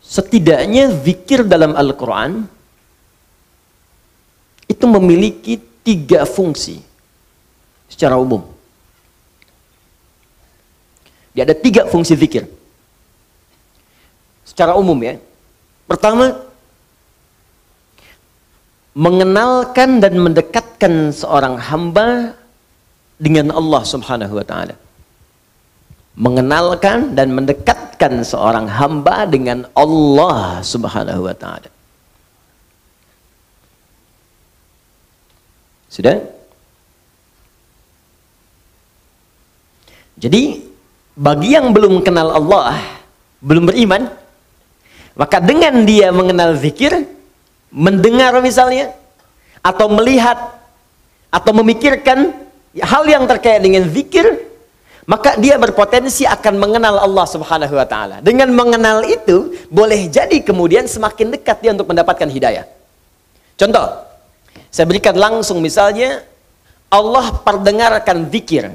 Setidaknya zikir dalam Al-Quran itu memiliki 3 fungsi secara umum. Dia ada 3 fungsi zikir secara umum ya. Pertama, mengenalkan dan mendekatkan seorang hamba dengan Allah Subhanahu wa ta'ala. Mengenalkan dan mendekatkan seorang hamba dengan Allah Subhanahu wa ta'ala. Sudah? Jadi bagi yang belum kenal Allah, belum beriman, maka dengan dia mengenal zikir, mendengar misalnya, atau melihat, atau memikirkan hal yang terkait dengan zikir, maka dia berpotensi akan mengenal Allah Subhanahu wa ta'ala. Dengan mengenal itu, boleh jadi kemudian semakin dekat dia untuk mendapatkan hidayah. Contoh, saya berikan langsung misalnya, Allah perdengarkan zikir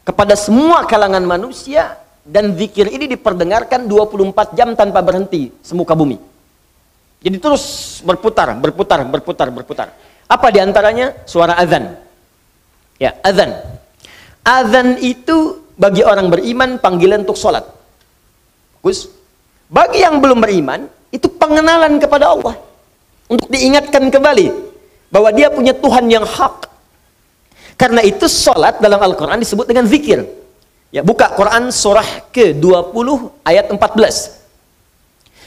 kepada semua kalangan manusia, dan zikir ini diperdengarkan 24 jam tanpa berhenti semuka bumi. Jadi terus berputar, berputar, berputar, berputar. Apa diantaranya? Suara azan. Ya, azan. Azan itu bagi orang beriman panggilan untuk sholat. Bagus. Bagi yang belum beriman, itu pengenalan kepada Allah. Untuk diingatkan kembali bahwa dia punya Tuhan yang hak. Karena itu sholat dalam Al-Quran disebut dengan zikir. Ya, buka Quran surah ke-20 ayat 14.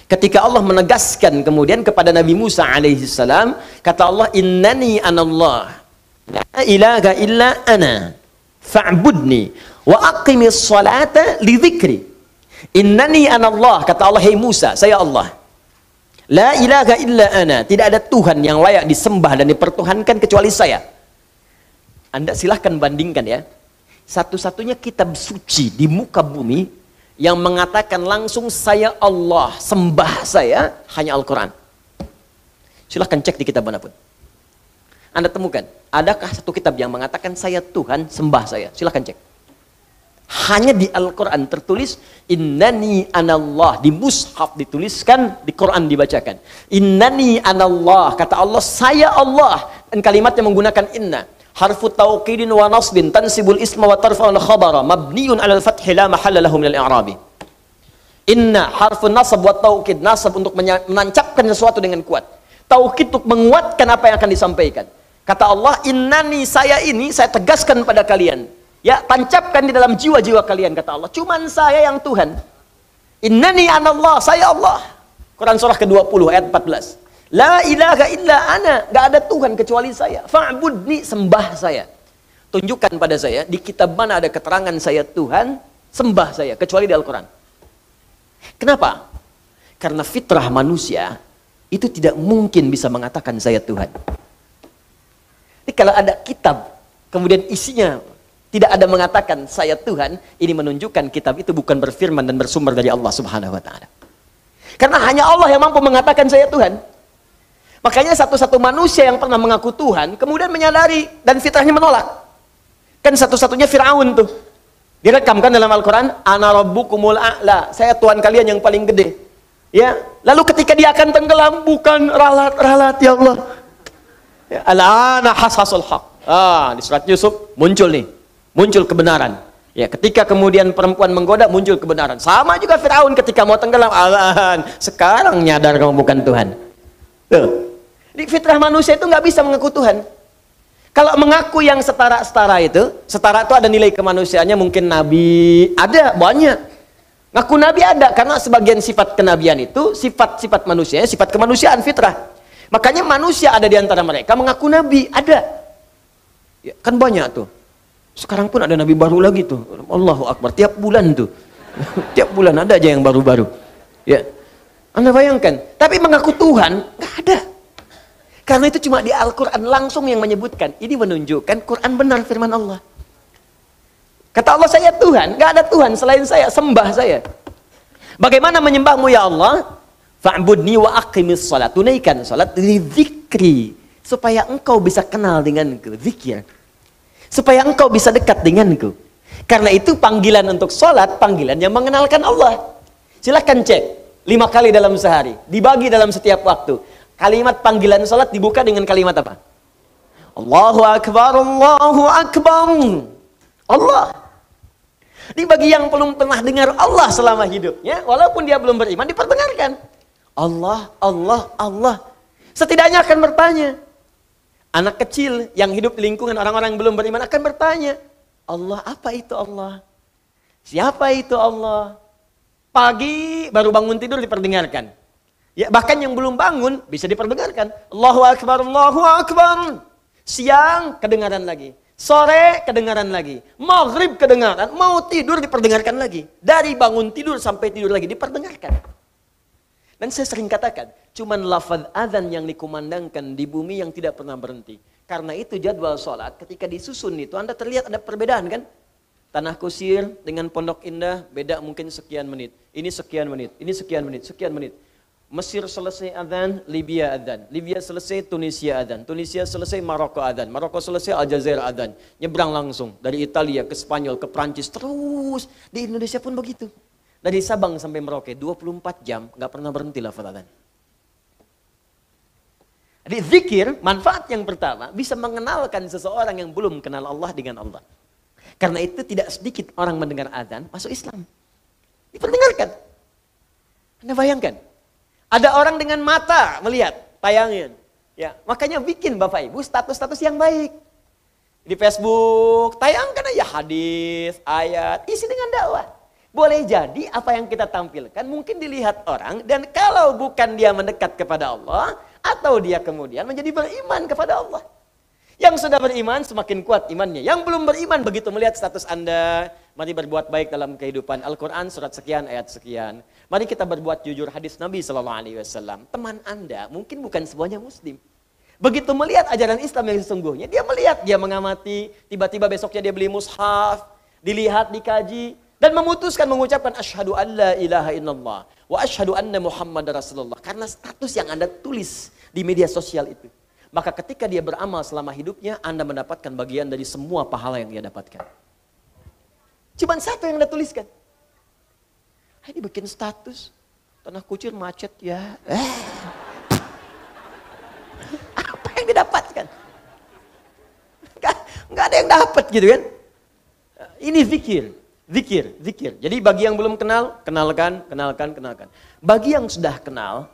Ketika Allah menegaskan kemudian kepada Nabi Musa alaihissalam, kata Allah, innani anallah, la ilaha illa ana, fa'budni, wa aqimis salata li dzikri. Innani anallah, kata Allah, hei Musa, saya Allah. La ilaha illa ana, tidak ada Tuhan yang layak disembah dan dipertuhankan kecuali saya. Anda silahkan bandingkan ya. Satu-satunya kitab suci di muka bumi yang mengatakan langsung saya Allah, sembah saya, hanya Al-Quran. Silahkan cek di kitab manapun. Anda temukan, adakah satu kitab yang mengatakan saya Tuhan, sembah saya? Silahkan cek. Hanya di Al-Quran tertulis, innani anallah. Di mushaf dituliskan, di Quran dibacakan. Innani anallah, kata Allah, saya Allah. Dan kalimatnya menggunakan inna. Harfu tauqidin wa nasbin tansibul isma wa tarfa'ul khabara mabniun 'alal fathi la mahalla lahu minal i'rabi. Inna harfu nasab wa tauqid, nasab untuk menancapkan sesuatu dengan kuat, tauqid untuk menguatkan apa yang akan disampaikan. Kata Allah, innani, saya ini saya tegaskan pada kalian, ya, tancapkan di dalam jiwa-jiwa kalian, kata Allah, cuman saya yang Tuhan. Innani anallah, saya Allah. Quran surah ke-20 ayat 14. La ilaha illa ana, gak ada Tuhan kecuali saya. Fa'budni, sembah saya. Tunjukkan pada saya di kitab mana ada keterangan saya Tuhan, sembah saya, kecuali di Al-Quran. Kenapa? Karena fitrah manusia itu tidak mungkin bisa mengatakan saya Tuhan. Jadi kalau ada kitab kemudian isinya tidak ada mengatakan saya Tuhan, ini menunjukkan kitab itu bukan berfirman dan bersumber dari Allah Subhanahu wa ta'ala. Karena hanya Allah yang mampu mengatakan saya Tuhan. Makanya satu-satu manusia yang pernah mengaku Tuhan kemudian menyadari dan fitrahnya menolak. Kan satu-satunya Fir'aun tuh. Direkamkan dalam Al-Quran, ana rabbukumul a'la, saya Tuhan kalian yang paling gede. Ya, lalu ketika dia akan tenggelam, bukan ralat-ralat ya Allah. Ya, al-ana hasasul haq. Di surat Yusuf muncul nih, muncul kebenaran. Ya, ketika kemudian perempuan menggoda, muncul kebenaran. Sama juga Fir'aun ketika mau tenggelam, sekarang nyadar kamu bukan Tuhan. Tuh. Di fitrah manusia itu nggak bisa mengaku Tuhan. Kalau mengaku yang setara-setara itu ada nilai kemanusiaannya, mungkin nabi, ada banyak. Ngaku nabi ada, karena sebagian sifat kenabian itu sifat-sifat manusia, sifat kemanusiaan, fitrah. Makanya manusia ada di antara mereka mengaku nabi, ada. Ya, kan banyak tuh. Sekarang pun ada nabi baru lagi tuh. Allahu Akbar, tiap bulan tuh. Tiap bulan ada aja yang baru-baru. Ya. Anda bayangkan, tapi mengaku Tuhan nggak ada. Karena itu cuma di Al-Quran langsung yang menyebutkan. Ini menunjukkan Quran benar firman Allah. Kata Allah, saya Tuhan, nggak ada Tuhan selain saya, sembah saya. Bagaimana menyembahmu ya Allah? Fa'budni wa aqimis salat, tunaikan salat li dzikri, supaya engkau bisa kenal denganku, zikir. Supaya engkau bisa dekat denganku. Karena itu panggilan untuk salat, panggilan yang mengenalkan Allah. Silahkan cek. 5 kali dalam sehari, dibagi dalam setiap waktu. Kalimat panggilan salat dibuka dengan kalimat apa? Allahu Akbar, Allahu Akbar. Allah. Di bagi yang belum pernah dengar Allah selama hidupnya, walaupun dia belum beriman, diperdengarkan. Allah, Allah, Allah. Setidaknya akan bertanya. Anak kecil yang hidup di lingkungan orang-orang yang belum beriman akan bertanya, Allah, apa itu Allah? Siapa itu Allah? Pagi baru bangun tidur diperdengarkan. Ya, bahkan yang belum bangun bisa diperdengarkan. Allahu Akbar, Allahu Akbar. Siang kedengaran lagi. Sore kedengaran lagi. Maghrib kedengaran. Mau tidur diperdengarkan lagi. Dari bangun tidur sampai tidur lagi diperdengarkan. Dan saya sering katakan, cuman lafaz azan yang dikumandangkan di bumi yang tidak pernah berhenti. Karena itu jadwal sholat ketika disusun itu Anda terlihat ada perbedaan kan? Tanah Kusir dengan Pondok Indah beda mungkin sekian menit. Ini sekian menit, ini sekian menit, sekian menit. Mesir selesai azan, Libya azan. Libya selesai, Tunisia azan. Tunisia selesai, Maroko azan. Maroko selesai, Aljazair azan. Nyebrang langsung dari Italia ke Spanyol ke Prancis terus. Di Indonesia pun begitu. Dari Sabang sampai Merauke 24 jam nggak pernah berhenti lafaz azan. Jadi zikir, manfaat yang pertama bisa mengenalkan seseorang yang belum kenal Allah dengan Allah. Karena itu tidak sedikit orang mendengar azan masuk Islam. Diperdengarkan. Anda bayangkan, ada orang dengan mata melihat tayangan. Ya, makanya bikin Bapak Ibu status-status yang baik. Di Facebook tayangkan aja hadis, ayat, isi dengan dakwah. Boleh jadi apa yang kita tampilkan mungkin dilihat orang dan kalau bukan dia mendekat kepada Allah atau dia kemudian menjadi beriman kepada Allah. Yang sudah beriman semakin kuat imannya. Yang belum beriman begitu melihat status Anda, mari berbuat baik dalam kehidupan. Al-Quran surat sekian ayat sekian. Mari kita berbuat jujur hadis Nabi SAW. Teman Anda mungkin bukan semuanya Muslim. Begitu melihat ajaran Islam yang sesungguhnya, dia melihat, dia mengamati, tiba-tiba besoknya dia beli mushaf, dilihat, dikaji. Dan memutuskan mengucapkan asyhadu an la ilaha illallah wa asyhadu anna Muhammad Rasulullah. Karena status yang Anda tulis di media sosial itu. Maka ketika dia beramal selama hidupnya, Anda mendapatkan bagian dari semua pahala yang dia dapatkan. Cuman satu yang Anda tuliskan. Ini bikin status. Tanah Kucir macet ya. Apa yang didapatkan? Nggak ada yang dapat gitu kan. Ini zikir. Zikir. Jadi bagi yang belum kenal, kenalkan. Bagi yang sudah kenal,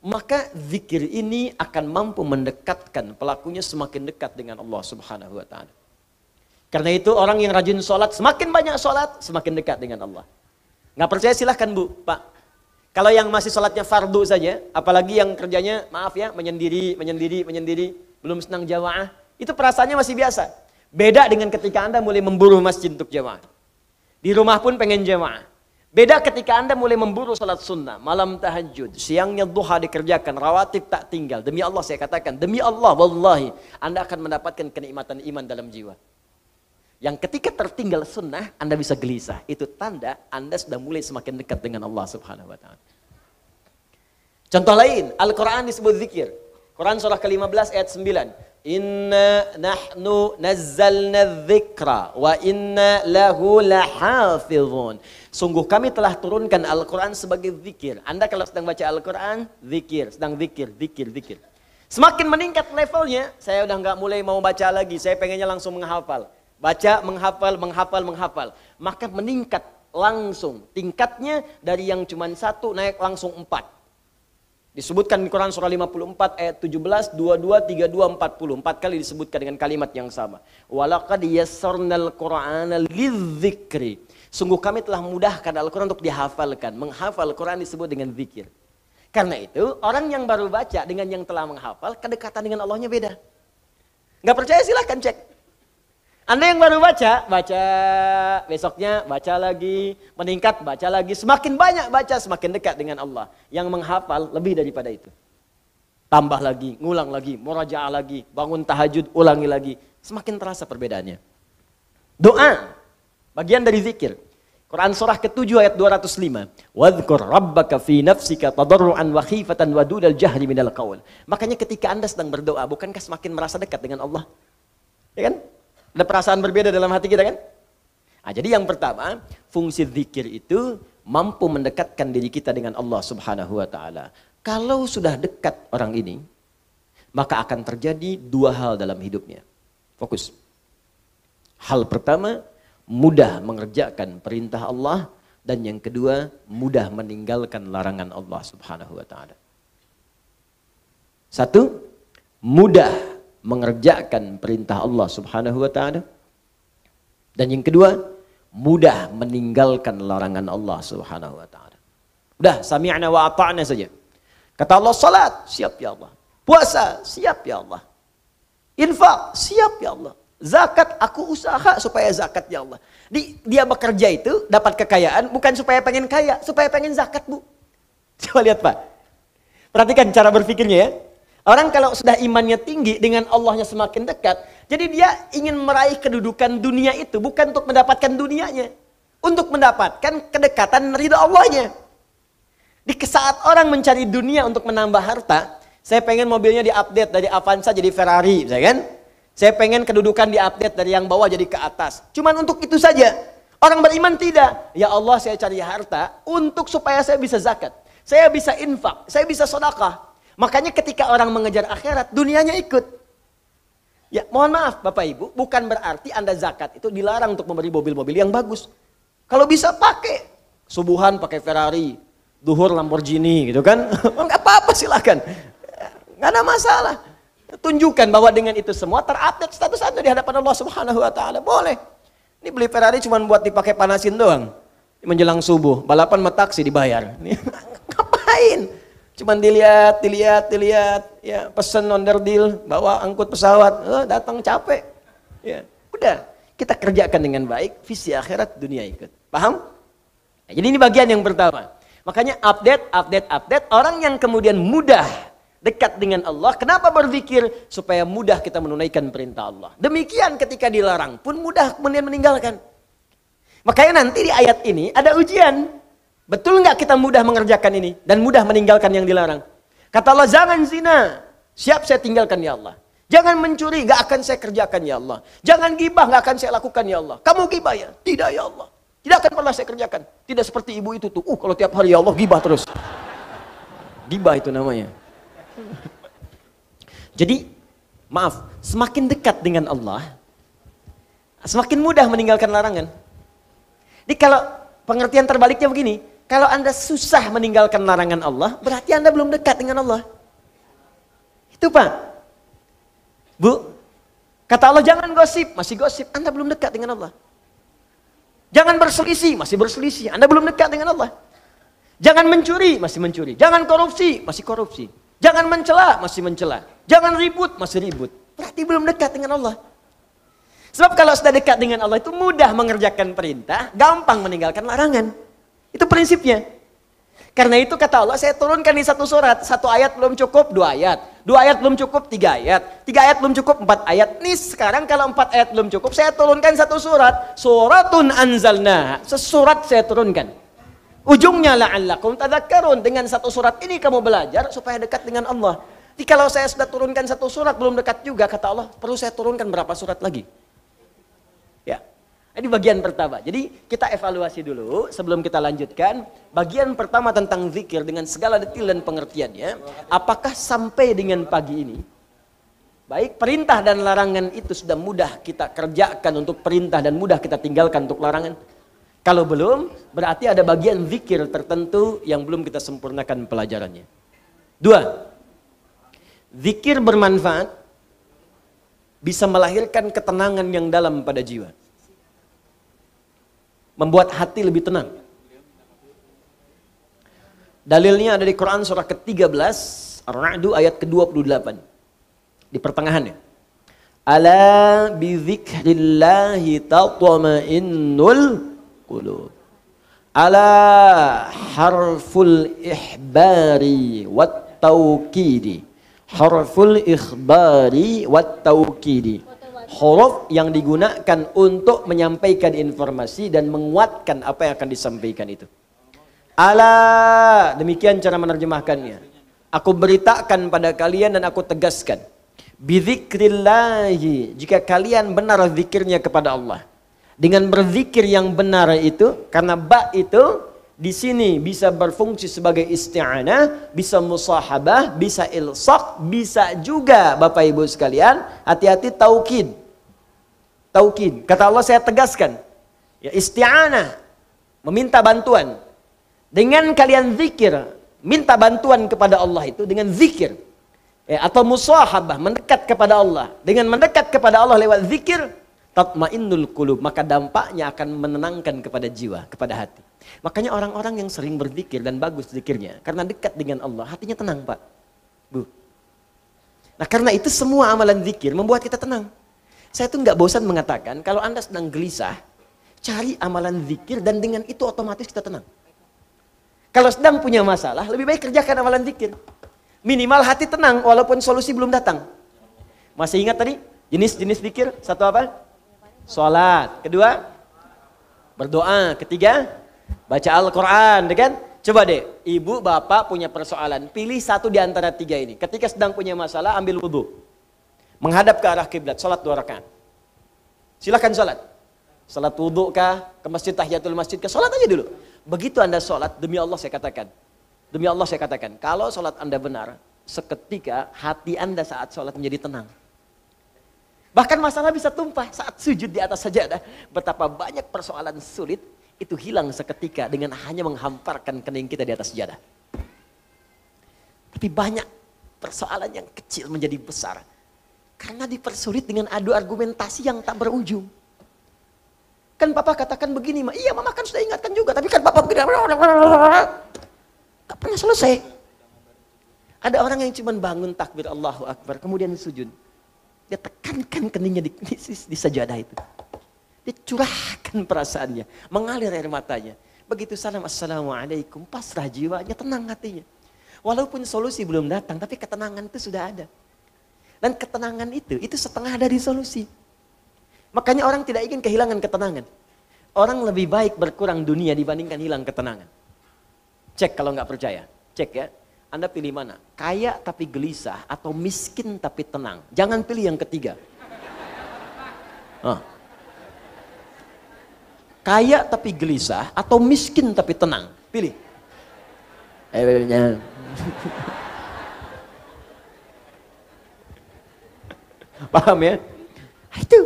maka zikir ini akan mampu mendekatkan pelakunya semakin dekat dengan Allah Subhanahu wa Ta'ala. Karena itu orang yang rajin sholat, semakin banyak sholat, semakin dekat dengan Allah. Nggak percaya silahkan Bu, Pak. Kalau yang masih sholatnya fardu saja, apalagi yang kerjanya, maaf ya, menyendiri, belum senang jamaah, itu perasaannya masih biasa. Beda dengan ketika Anda mulai memburu masjid untuk jamaah. Di rumah pun pengen jamaah. Beda ketika Anda mulai memburu salat sunnah, malam tahajud, siangnya duha dikerjakan, rawatib tak tinggal. Demi Allah saya katakan, demi Allah, wallahi, Anda akan mendapatkan kenikmatan iman dalam jiwa. Yang ketika tertinggal sunnah, Anda bisa gelisah. Itu tanda Anda sudah mulai semakin dekat dengan Allah Subhanahu wa Ta'ala. Contoh lain, Al-Quran disebut zikir. Quran surah ke-15 ayat 9. Inna nahnu nazzalna dzikra wa inna lahu lahafizun. Sungguh kami telah turunkan Al-Quran sebagai zikir. Anda kalau sedang baca Al-Quran, zikir, sedang zikir. Semakin meningkat levelnya, saya udah nggak mulai mau baca lagi, saya pengennya langsung menghafal. Baca, menghafal. Maka meningkat langsung. Tingkatnya dari yang cuma 1 naik langsung 4. Disebutkan di Quran surah 54 ayat 17, 22, 32, 40. 4 kali disebutkan dengan kalimat yang sama. Walaqad yassarnal Qur'ana lidzikri. Sungguh kami telah mudahkan Al-Quran untuk dihafalkan. Menghafal Al-Quran disebut dengan zikir. Karena itu orang yang baru baca dengan yang telah menghafal, kedekatan dengan Allahnya beda. Nggak percaya silahkan cek. Anda yang baru baca, besoknya baca lagi, meningkat, baca lagi. Semakin banyak baca, semakin dekat dengan Allah. Yang menghafal lebih daripada itu. Tambah lagi, ngulang lagi, murajaah lagi, bangun tahajud, ulangi lagi. Semakin terasa perbedaannya. Doa, bagian dari zikir. Quran surah ke-7 ayat 205. Wadhkur rabbaka fi nafsika tadarruan wa khifatan wa dunal jahri minal qaul. Makanya ketika Anda sedang berdoa, bukankah semakin merasa dekat dengan Allah? Ya kan? Ada perasaan berbeda dalam hati kita kan? Nah, jadi yang pertama, fungsi zikir itu mampu mendekatkan diri kita dengan Allah Subhanahu wa taala. Kalau sudah dekat orang ini, maka akan terjadi dua hal dalam hidupnya. Fokus. Hal pertama, mudah mengerjakan perintah Allah, dan yang kedua, mudah meninggalkan larangan Allah Subhanahu wa taala. Satu, mudah mengerjakan perintah Allah Subhanahu wa taala. Dan yang kedua, mudah meninggalkan larangan Allah Subhanahu wa taala. Udah, sami'na wa ata'na saja. Kata Allah, salat, siap ya Allah. Puasa, siap ya Allah. Infak, siap ya Allah. Zakat, aku usaha supaya zakat ya Allah. Dia bekerja itu dapat kekayaan bukan supaya pengen kaya, supaya pengen zakat, Bu. Coba lihat, Pak. Perhatikan cara berpikirnya ya. Orang kalau sudah imannya tinggi, dengan Allahnya semakin dekat, jadi dia ingin meraih kedudukan dunia itu bukan untuk mendapatkan dunianya, untuk mendapatkan kedekatan ridha Allahnya. Di saat orang mencari dunia untuk menambah harta, saya pengen mobilnya diupdate dari Avanza jadi Ferrari, kan? Saya pengen kedudukan diupdate dari yang bawah jadi ke atas. Cuman untuk itu saja. Orang beriman tidak. Ya Allah, saya cari harta untuk supaya saya bisa zakat, saya bisa infak, saya bisa sedekah. Makanya ketika orang mengejar akhirat, dunianya ikut. Ya, mohon maaf Bapak Ibu, bukan berarti Anda zakat itu dilarang untuk memberi mobil-mobil yang bagus. Kalau bisa pakai. Subuhan pakai Ferrari, duhur Lamborghini gitu kan. Enggak apa-apa, silakan. Enggak ada masalah. Tunjukkan bahwa dengan itu semua terupdate status Anda di hadapan Allah Subhanahu wa taala. Boleh. Ini beli Ferrari cuma buat dipakai panasin doang. Menjelang subuh, balapan sama taksi dibayar. Ngapain? Cuman dilihat, ya pesen onder deal, bawa angkut pesawat, datang capek. Ya, udah, kita kerjakan dengan baik, visi akhirat, dunia ikut. Paham? Nah, jadi ini bagian yang pertama. Makanya update, orang yang kemudian mudah dekat dengan Allah, kenapa berzikir? Supaya mudah kita menunaikan perintah Allah. Demikian ketika dilarang pun mudah kemudian meninggalkan. Makanya nanti di ayat ini ada ujian. Betul nggak kita mudah mengerjakan ini dan mudah meninggalkan yang dilarang? Kata Allah, jangan zina, siap saya tinggalkan ya Allah. Jangan mencuri, nggak akan saya kerjakan ya Allah. Jangan gibah, nggak akan saya lakukan ya Allah. Kamu gibah ya? Tidak ya Allah. Tidak akan pernah saya kerjakan. Tidak seperti ibu itu tuh. Kalau tiap hari ya Allah gibah terus. Gibah itu namanya. Jadi, maaf, semakin dekat dengan Allah, semakin mudah meninggalkan larangan. Jadi kalau pengertian terbaliknya begini, kalau Anda susah meninggalkan larangan Allah, berarti Anda belum dekat dengan Allah. Itu Pak. Bu, kata Allah jangan gosip, masih gosip, Anda belum dekat dengan Allah. Jangan berselisih, masih berselisih, Anda belum dekat dengan Allah. Jangan mencuri, masih mencuri. Jangan korupsi, masih korupsi. Jangan mencela, masih mencela. Jangan ribut, masih ribut. Berarti belum dekat dengan Allah. Sebab kalau sudah dekat dengan Allah itu mudah mengerjakan perintah, gampang meninggalkan larangan. Itu prinsipnya. Karena itu kata Allah, saya turunkan di satu surat. Satu ayat belum cukup, 2 ayat. 2 ayat belum cukup, 3 ayat. 3 ayat belum cukup, 4 ayat. Nih sekarang kalau 4 ayat belum cukup, saya turunkan satu surat. Suratun anzalna. Sesurat saya turunkan. Ujungnya la'allakum tadhakkarun. Dengan satu surat ini kamu belajar supaya dekat dengan Allah. Jadi kalau saya sudah turunkan satu surat belum dekat juga, kata Allah, perlu saya turunkan berapa surat lagi? Ya. Ini bagian pertama. Jadi kita evaluasi dulu sebelum kita lanjutkan. Bagian pertama tentang zikir dengan segala detail dan pengertiannya. Apakah sampai dengan pagi ini, baik perintah dan larangan itu sudah mudah kita kerjakan untuk perintah dan mudah kita tinggalkan untuk larangan? Kalau belum, berarti ada bagian zikir tertentu yang belum kita sempurnakan pelajarannya. 2. Zikir bermanfaat bisa melahirkan ketenangan yang dalam pada jiwa. Membuat hati lebih tenang. Dalilnya ada di Quran surah ke-13, Ar-Ra'd ayat ke-28. Di pertengahannya. Ala bi dzikrillahi tatma'innul qulub. Ala harful ihbari wat tawkidi. Harful ikhbari wat tawkidi. Huruf yang digunakan untuk menyampaikan informasi dan menguatkan apa yang akan disampaikan itu. Ala, demikian cara menerjemahkannya. Aku beritakan pada kalian dan aku tegaskan. Bidzikrillahi, jika kalian benar zikirnya kepada Allah. Dengan berzikir yang benar itu, karena ba itu di sini bisa berfungsi sebagai isti'anah, bisa musahabah, bisa ilsaq, bisa juga Bapak Ibu sekalian, hati-hati taukid. Taukid. Kata Allah, saya tegaskan, ya isti'anah, meminta bantuan. Dengan kalian zikir, minta bantuan kepada Allah itu dengan zikir. Ya, atau musahabah, mendekat kepada Allah. Dengan mendekat kepada Allah lewat zikir, tatmainnul qulub, maka dampaknya akan menenangkan kepada jiwa, kepada hati. Makanya orang-orang yang sering berzikir dan bagus zikirnya, karena dekat dengan Allah, hatinya tenang, Pak. Bu. Nah, karena itu semua amalan zikir membuat kita tenang. Saya tuh nggak bosan mengatakan, kalau Anda sedang gelisah, cari amalan zikir dan dengan itu otomatis kita tenang. Kalau sedang punya masalah, lebih baik kerjakan amalan zikir. Minimal hati tenang walaupun solusi belum datang. Masih ingat tadi jenis-jenis zikir? Satu apa? Salat. Kedua, berdoa. Ketiga, baca Al-Quran, kan? Coba deh, ibu, bapak punya persoalan. Pilih satu di antara tiga ini. Ketika sedang punya masalah, ambil wudhu. Menghadap ke arah kiblat, salat 2 rakaat. Silakan salat. Salat wudhu kah, ke masjid tahiyatul masjid kah, salat aja dulu. Begitu Anda salat, demi Allah saya katakan. Demi Allah saya katakan, kalau salat Anda benar, seketika hati Anda saat salat menjadi tenang. Bahkan masalah bisa tumpah saat sujud di atas sajadah. Betapa banyak persoalan sulit itu hilang seketika dengan hanya menghamparkan kening kita di atas sajadah. Tapi banyak persoalan yang kecil menjadi besar karena dipersulit dengan adu argumentasi yang tak berujung. Kan papa katakan begini, iya mama kan sudah ingatkan juga, tapi kan papa begini, gak pernah selesai. Ada orang yang cuma bangun takbir Allahu Akbar, kemudian sujud. Dia tekankan keningnya di sajadah itu. Dia curahkan perasaannya, mengalir air matanya. Begitu salam, assalamualaikum, pasrah jiwanya, tenang hatinya. Walaupun solusi belum datang, tapi ketenangan itu sudah ada. Dan ketenangan itu setengah dari solusi. Makanya orang tidak ingin kehilangan ketenangan. Orang lebih baik berkurang dunia dibandingkan hilang ketenangan. Cek kalau nggak percaya, cek ya. Anda pilih mana? Kaya tapi gelisah atau miskin tapi tenang. Jangan pilih yang ketiga. Kaya tapi gelisah atau miskin tapi tenang. Pilih. Paham ya? Itu.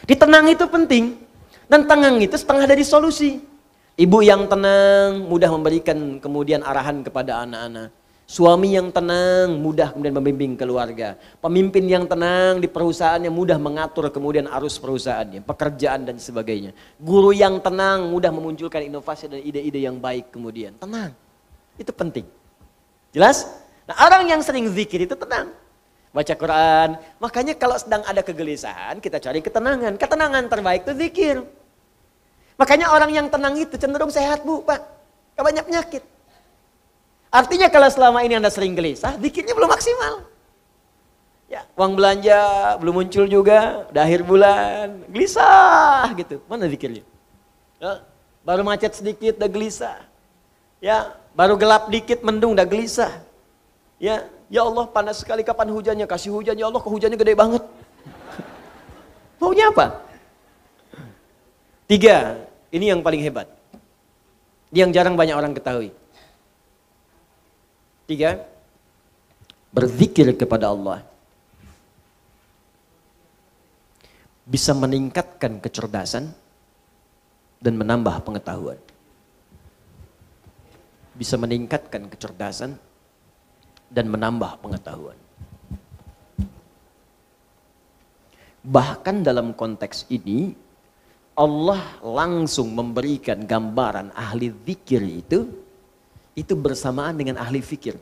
Ditenang itu penting. Dan tenang itu setengah dari solusi. Ibu yang tenang, mudah memberikan kemudian arahan kepada anak-anak. Suami yang tenang, mudah kemudian membimbing keluarga. Pemimpin yang tenang di perusahaannya mudah mengatur kemudian arus perusahaannya, pekerjaan dan sebagainya. Guru yang tenang, mudah memunculkan inovasi dan ide-ide yang baik kemudian. Tenang, itu penting. Jelas? Nah, orang yang sering zikir itu tenang. Baca Quran. Makanya kalau sedang ada kegelisahan, kita cari ketenangan. Ketenangan terbaik itu zikir. Makanya orang yang tenang itu cenderung sehat, Bu, Pak. Gak banyak penyakit. Artinya kalau selama ini Anda sering gelisah, zikirnya belum maksimal. Ya, uang belanja belum muncul juga, udah akhir bulan, gelisah gitu. Mana zikirnya? Ya, baru macet sedikit udah gelisah. Ya, baru gelap dikit mendung udah gelisah. Ya, ya Allah panas sekali, kapan hujannya? Kasih hujan, ya Allah, kok hujannya gede banget. Maunya apa? 3, ini yang paling hebat. Yang jarang banyak orang ketahui. 3, berzikir kepada Allah bisa meningkatkan kecerdasan dan menambah pengetahuan. Bisa meningkatkan kecerdasan dan menambah pengetahuan. Bahkan dalam konteks ini, Allah langsung memberikan gambaran ahli zikir itu bersamaan dengan ahli fikir.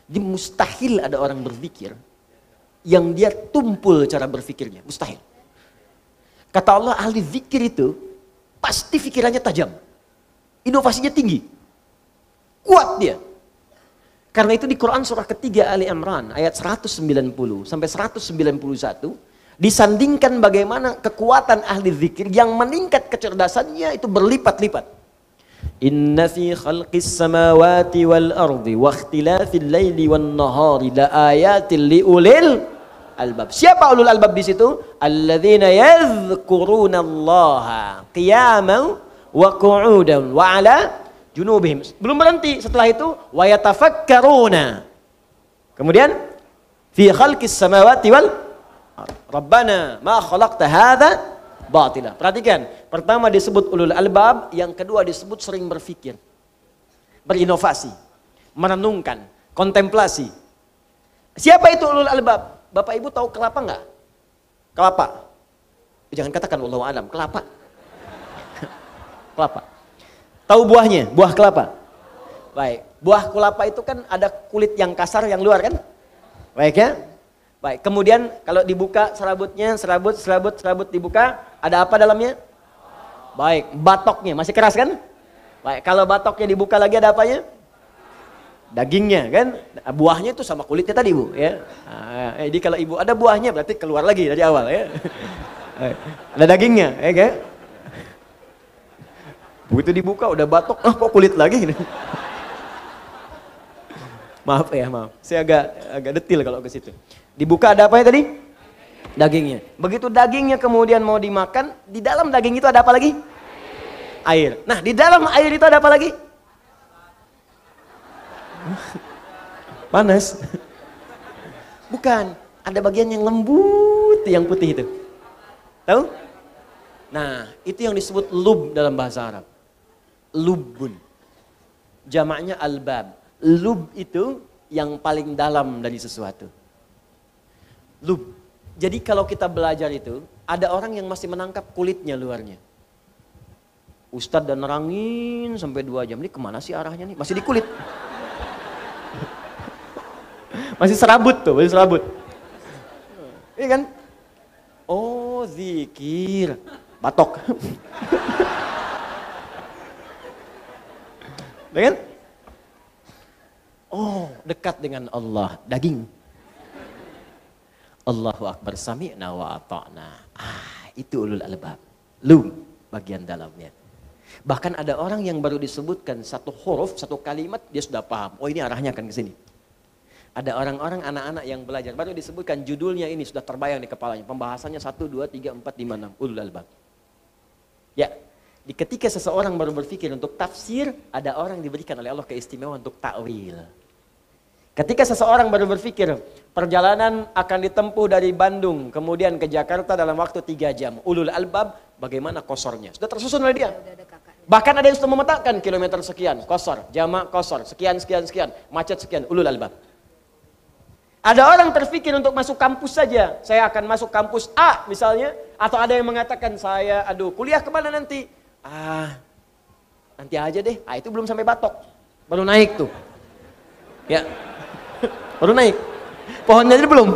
Jadi mustahil ada orang berzikir yang dia tumpul cara berfikirnya, mustahil. Kata Allah, ahli zikir itu pasti pikirannya tajam, inovasinya tinggi, kuat dia. Karena itu di Quran surah ketiga Ali Imran ayat 190 sampai 191 disandingkan bagaimana kekuatan ahli zikir yang meningkat kecerdasannya itu berlipat-lipat. Inna fi khalqis samawati wal ardi wa ikhtilafil laili wan nahari la ayatil liulil albab. Siapa ulul albab di situ? Alladzina yadhkurunallaha qiyaman wa qu'udan wa ala junubihim. Belum berhenti, setelah itu wa yatafakkaruna. Kemudian fi khalqis samawati wal Rabbana ma khalaqta hadza batila. Perhatikan, pertama disebut ulul albab, yang kedua disebut sering berpikir, berinovasi, merenungkan, kontemplasi. Siapa itu ulul albab? Bapak Ibu tahu kelapa enggak? Kelapa. Jangan katakan wallahu alam, kelapa. Kelapa. Tahu buahnya? Buah kelapa. Baik, buah kelapa itu kan ada kulit yang kasar yang luar kan? Baik ya? Baik, kemudian kalau dibuka serabutnya, serabut dibuka, ada apa dalamnya? Baik, batoknya masih keras kan? Baik, kalau batoknya dibuka lagi ada apanya? Dagingnya kan? Buahnya itu sama kulitnya tadi Bu ya. Nah, jadi kalau ibu ada buahnya berarti keluar lagi dari awal ya. Ada dagingnya ya kan? Begitu dibuka udah batok, kok kulit lagi? Maaf ya, maaf. Saya agak detil kalau ke situ. Dibuka ada apa ya tadi? Dagingnya. Begitu dagingnya kemudian mau dimakan, di dalam daging itu ada apa lagi? Air. Nah, di dalam air itu ada apa lagi? Panas. Bukan, ada bagian yang lembut, yang putih itu. Tahu? Nah, itu yang disebut lub dalam bahasa Arab. Lubun. Jamaknya albab. Lub itu yang paling dalam dari sesuatu. Lub. Jadi kalau kita belajar itu, ada orang yang masih menangkap kulitnya luarnya. Ustadz dan nerangin sampai 2 jam. Ini kemana sih arahnya nih? Masih di kulit. Masih serabut tuh, masih serabut. Iya kan? Oh, zikir. Batok. Iya kan? Oh, dekat dengan Allah, daging. Allahu Akbar, sami'na wa ata'na. Itu ulul albab. Lub, bagian dalamnya. Bahkan ada orang yang baru disebutkan satu huruf, satu kalimat, dia sudah paham. Oh, ini arahnya akan ke sini. Ada orang-orang, anak-anak yang belajar, baru disebutkan judulnya ini, sudah terbayang di kepalanya. Pembahasannya 1, 2, 3, 4, 5, 6. Ulul albab. Ya, ketika seseorang baru berpikir untuk tafsir, ada orang diberikan oleh Allah keistimewaan untuk ta'wil. Ketika seseorang baru berpikir, perjalanan akan ditempuh dari Bandung, kemudian ke Jakarta dalam waktu 3 jam. Ulul albab, bagaimana kosornya? Sudah tersusun oleh dia. Bahkan ada yang sudah memetakan kilometer sekian, kosor, jamak kosor, sekian, macet sekian, ulul albab. Ada orang terpikir untuk masuk kampus saja, saya akan masuk kampus A misalnya, atau ada yang mengatakan saya, kuliah kemana nanti? Nanti aja deh, itu belum sampai batok, baru naik tuh. Ya. Baru naik. Pohonnya jadi belum.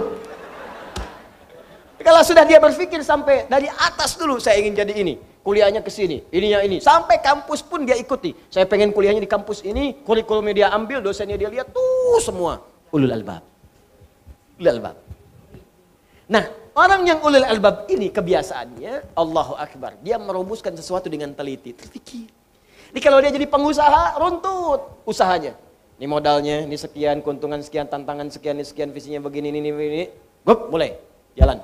Kalau sudah dia berpikir sampai dari atas dulu, saya ingin jadi ini, kuliahnya ke sini, ininya ini, sampai kampus pun dia ikuti. Saya pengen kuliahnya di kampus ini, kurikulumnya dia ambil, dosennya dia lihat, tuh semua ulul albab. Ulul albab. Nah, orang yang ulul albab ini kebiasaannya Allahu Akbar, dia merumuskan sesuatu dengan teliti, terpikir. Ini kalau dia jadi pengusaha, runtut usahanya. Ini modalnya, ini sekian, keuntungan sekian, tantangan sekian, ini sekian, visinya begini, ini. Gup, mulai, jalan.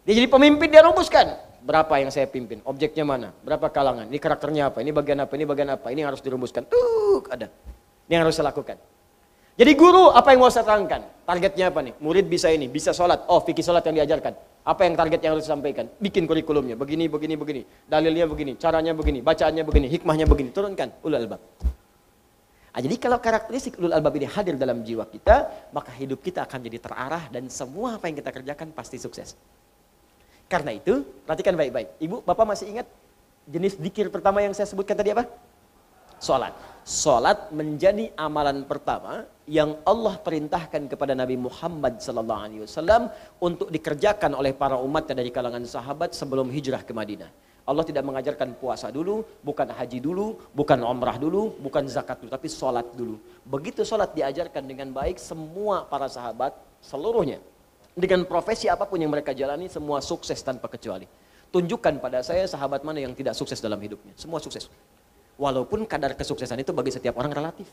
Dia jadi pemimpin, dia rumuskan. Berapa yang saya pimpin, objeknya mana, berapa kalangan, ini karakternya apa, ini bagian apa, ini harus dirumuskan. Tuh, ada. Ini yang harus saya lakukan. Jadi guru, apa yang mau saya terangkan? Targetnya apa nih? Murid bisa ini, bisa sholat. Oh, fikih sholat yang diajarkan. Apa yang target yang harus disampaikan? Bikin kurikulumnya, begini. Dalilnya begini, caranya begini, bacaannya begini, hikmahnya begini. Turunkan, ulul albab. Jadi kalau karakteristik ulul albab ini hadir dalam jiwa kita, maka hidup kita akan jadi terarah dan semua apa yang kita kerjakan pasti sukses. Karena itu, perhatikan baik-baik. Ibu, Bapak masih ingat jenis zikir pertama yang saya sebutkan tadi apa? Salat. Salat menjadi amalan pertama yang Allah perintahkan kepada Nabi Muhammad SAW untuk dikerjakan oleh para umatnya dari kalangan sahabat sebelum hijrah ke Madinah. Allah tidak mengajarkan puasa dulu, bukan haji dulu, bukan umrah dulu, bukan zakat dulu, tapi sholat dulu. Begitu sholat diajarkan dengan baik, semua para sahabat seluruhnya, dengan profesi apapun yang mereka jalani, semua sukses tanpa kecuali. Tunjukkan pada saya sahabat mana yang tidak sukses dalam hidupnya, semua sukses. Walaupun kadar kesuksesan itu bagi setiap orang relatif.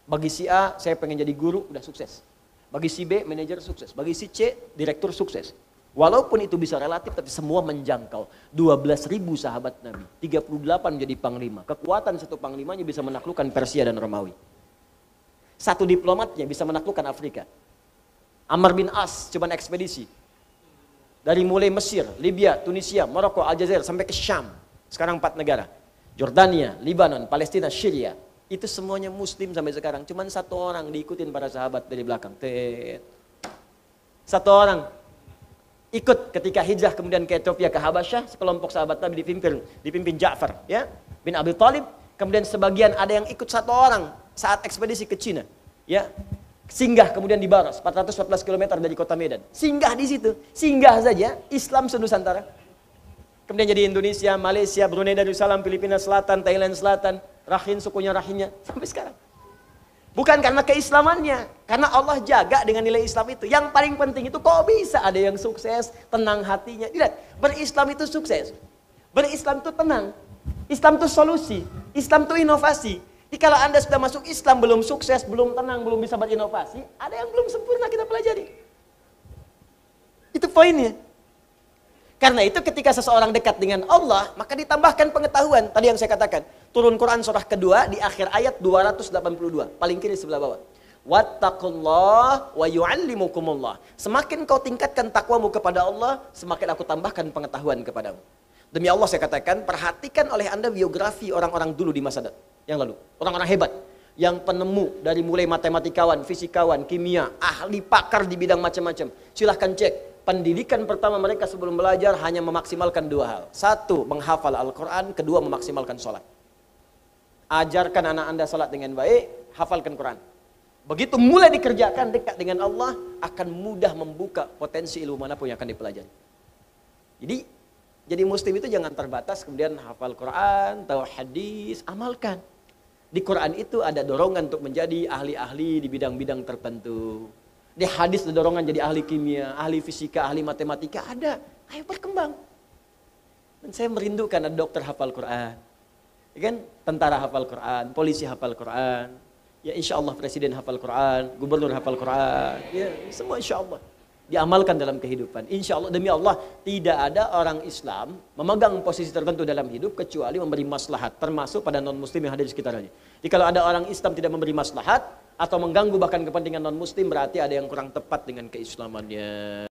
Bagi si A, saya pengen jadi guru, udah sukses. Bagi si B, manajer sukses. Bagi si C, direktur sukses. Walaupun itu bisa relatif, tapi semua menjangkau. 12.000 sahabat Nabi, 38 menjadi panglima. Kekuatan satu panglimanya bisa menaklukkan Persia dan Romawi. Satu diplomatnya bisa menaklukkan Afrika. Amr bin As cuman ekspedisi. Dari mulai Mesir, Libya, Tunisia, Maroko, Aljazair, sampai ke Syam. Sekarang 4 negara. Jordania, Libanon, Palestina, Syria. Itu semuanya muslim sampai sekarang. Cuman satu orang diikutin para sahabat dari belakang. Satu orang ikut ketika hijrah kemudian ke Ethiopia, ke Habasyah. Sekelompok sahabat Nabi dipimpin Ja'far ya, bin Abi Thalib. Kemudian sebagian ada yang ikut satu orang saat ekspedisi ke Cina. Ya, singgah kemudian di Baros, 414 km dari kota Medan. Singgah di situ, singgah saja Islam senusantara. Kemudian jadi Indonesia, Malaysia, Brunei Darussalam, Filipina Selatan, Thailand Selatan, Rakhine sukunya Rakhine sampai sekarang. Bukan karena keislamannya, karena Allah jaga dengan nilai Islam itu. Yang paling penting itu kok bisa ada yang sukses, tenang hatinya. Lihat, berislam itu sukses. Berislam itu tenang. Islam itu solusi. Islam itu inovasi. Jadi kalau Anda sudah masuk Islam belum sukses, belum tenang, belum bisa berinovasi, ada yang belum sempurna kita pelajari. Itu poinnya. Karena itu ketika seseorang dekat dengan Allah, maka ditambahkan pengetahuan. Tadi yang saya katakan, turun Quran surah kedua di akhir ayat 282, paling kiri sebelah bawah. Wattaqullah wa yu'allimukumullah. Semakin kau tingkatkan takwamu kepada Allah, semakin aku tambahkan pengetahuan kepadamu. Demi Allah saya katakan, perhatikan oleh Anda biografi orang-orang dulu di masa yang lalu. Orang-orang hebat. Yang penemu dari mulai matematikawan, fisikawan, kimia, ahli pakar di bidang macam-macam. Silahkan cek. Pendidikan pertama mereka sebelum belajar hanya memaksimalkan 2 hal. 1, menghafal Al-Quran. 2, memaksimalkan sholat. Ajarkan anak Anda sholat dengan baik, hafalkan Quran. Begitu mulai dikerjakan dekat dengan Allah, akan mudah membuka potensi ilmu manapun yang akan dipelajari. Jadi muslim itu jangan terbatas kemudian hafal Quran, tahu hadis, amalkan. Di Quran itu ada dorongan untuk menjadi ahli-ahli di bidang-bidang tertentu. Di hadis ada dorongan jadi ahli kimia, ahli fisika, ahli matematika, ada. Ayo berkembang. Dan saya merindukan ada dokter hafal Quran. Ya kan? Tentara hafal Quran, polisi hafal Quran. Ya insya Allah presiden hafal Quran, gubernur hafal Quran. Ya semua insya Allah. Diamalkan dalam kehidupan. Insya Allah, demi Allah, tidak ada orang Islam memegang posisi tertentu dalam hidup kecuali memberi maslahat, termasuk pada non-muslim yang hadir di sekitarnya. Jadi kalau ada orang Islam tidak memberi maslahat atau mengganggu bahkan kepentingan non-muslim, berarti ada yang kurang tepat dengan keislamannya.